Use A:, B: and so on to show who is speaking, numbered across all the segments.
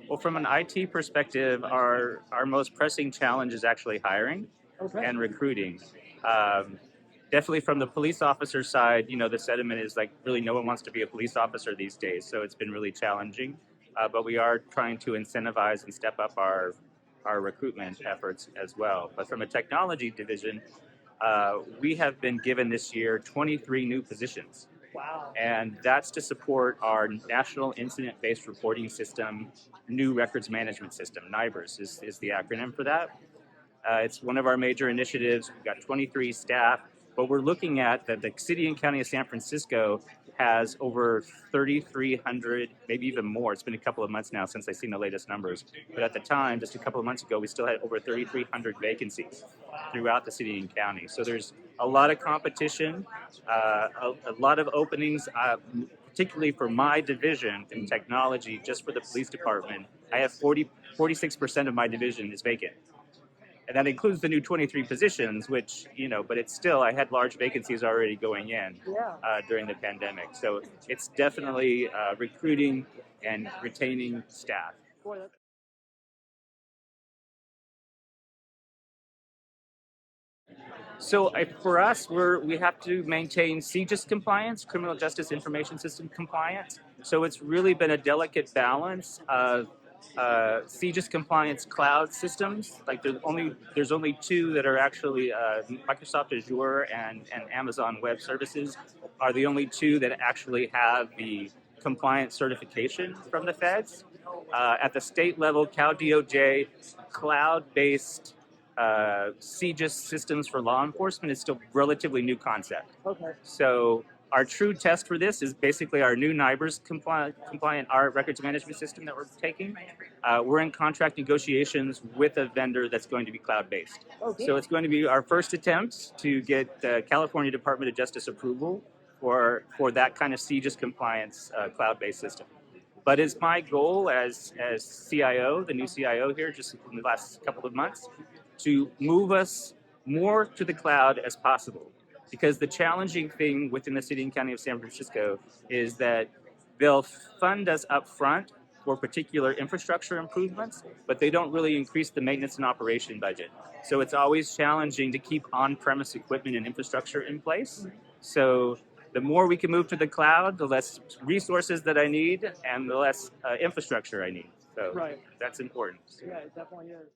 A: Well, from an IT perspective, our most pressing challenge is actually hiring
B: Okay.
A: and recruiting. Um, Definitely from the police officer side, the sentiment is like really no one wants to be a police officer these days. So it's been really challenging. But we are trying to incentivize and step up our recruitment efforts as well. But from a technology division, we have been given this year 23 new positions.
B: Wow.
A: And that's to support our National Incident-Based Reporting System, New Records Management System. NIBRS is the acronym for that. It's one of our major initiatives. We've got 23 staff, but we're looking at that the city and county of San Francisco has over 3,300, maybe even more. It's been a couple of months now since I've seen the latest numbers. But at the time, just a couple of months ago, we still had over 3,300 vacancies throughout the city and county. So there's a lot of competition, a lot of openings, particularly for my division in technology, just for the police department. I have 46% of my division is vacant. And that includes the new 23 positions, which, but it's still, I had large vacancies already going in
B: Yeah.
A: during the pandemic. So it's definitely recruiting and retaining staff.
B: Boy,
A: So for us, we have to maintain CJIS compliance, Criminal Justice Information System compliance. So it's really been a delicate balance of CJIS compliance cloud systems. Like there's only two that are actually Microsoft Azure and Amazon Web Services are the only two that actually have the compliance certification from the feds. At the state level, Cal DOJ cloud-based CJIS systems for law enforcement is still relatively new concept.
B: okay.
A: So our true test for this is basically our new NIBRS compliant our records management system that we're taking. We're in contract negotiations with a vendor that's going to be cloud-based.
B: Okay.
A: So it's going to be our first attempt to get California Department of Justice approval for that kind of CJIS compliance cloud-based system. But it's my goal as CIO, the new CIO here, just in the last couple of months, to move us more to the cloud as possible. Because the challenging thing within the city and county of San Francisco is that they'll fund us up front for particular infrastructure improvements, but they don't really increase the maintenance and operation budget. So it's always challenging to keep on-premise equipment and infrastructure in place. So the more we can move to the cloud, the less resources that I need and the less infrastructure I need. So
B: Right.
A: that's important.
B: Yeah, it definitely is.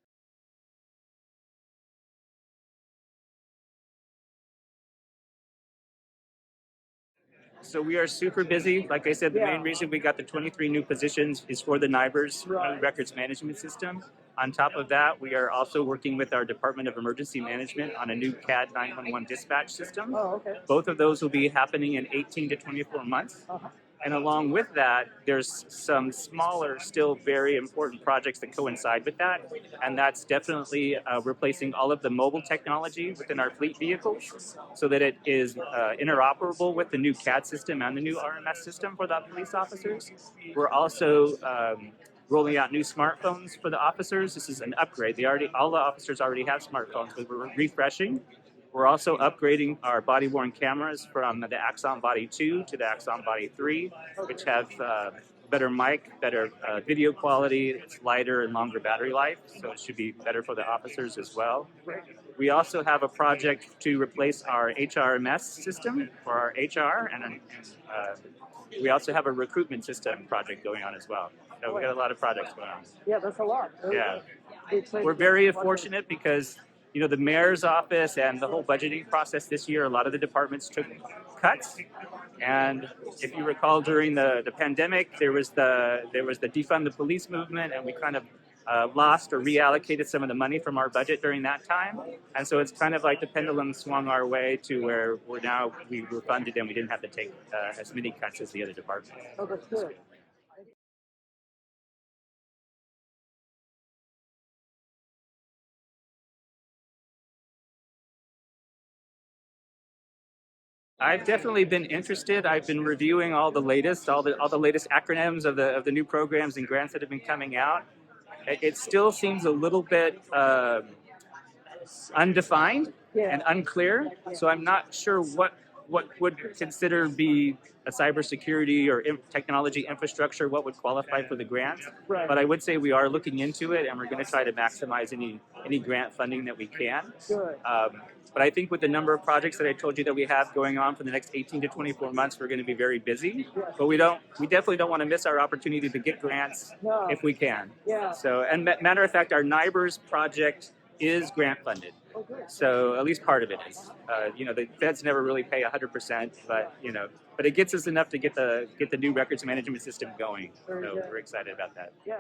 A: So we are super busy. Like I said, the main reason we got the 23 new positions is for the NIBRS
B: Right.
A: records management system. On top of that, we are also working with our Department of Emergency Management on a new CAD 911 dispatch system.
B: Oh, okay.
A: Both of those will be happening in 18 to 24 months.
B: Uh-huh.
A: And along with that, there's some smaller, still very important projects that coincide with that. And that's definitely replacing all of the mobile technology within our fleet vehicles so that it is interoperable with the new CAD system and the new RMS system for the police officers. We're also rolling out new smartphones for the officers. This is an upgrade. All the officers already have smartphones, but we're refreshing. We're also upgrading our body-worn cameras from the Axon Body 2 to the Axon Body 3, which have better mic, better video quality, it's lighter and longer battery life, so it should be better for the officers as well. We also have a project to replace our HRMS system for our HR, and we also have a recruitment system project going on as well. So we got a lot of projects going on.
B: Yeah, that's a lot.
A: Yeah.
B: It's
A: We're very fortunate because the mayor's office and the whole budgeting process this year, a lot of the departments took cuts. And if you recall, during the pandemic, there was the defund the police movement, and we kind of lost or reallocated some of the money from our budget during that time. And so it's kind of like the pendulum swung our way to where we were funded and we didn't have to take as many cuts as the other departments.
B: Oh, that's good.
A: I've definitely been interested. I've been reviewing all the latest acronyms of the new programs and grants that have been coming out. It still seems a little bit undefined and unclear. So I'm not sure what would consider be a cybersecurity or technology infrastructure, what would qualify for the grant.
B: Right.
A: But I would say we are looking into it, and we're going to try to maximize any grant funding that we can.
B: Good.
A: But I think with the number of projects that I told you that we have going on for the next 18 to 24 months, we're going to be very busy. But we definitely don't want to miss our opportunity to get grants if we can.
B: Yeah.
A: So, and matter of fact, our NIBRS project is grant funded.
B: Oh, good.
A: So at least part of it is. The feds never really pay 100%, but it gets us enough to get the new records management system going. So we're excited about that.
B: Yeah.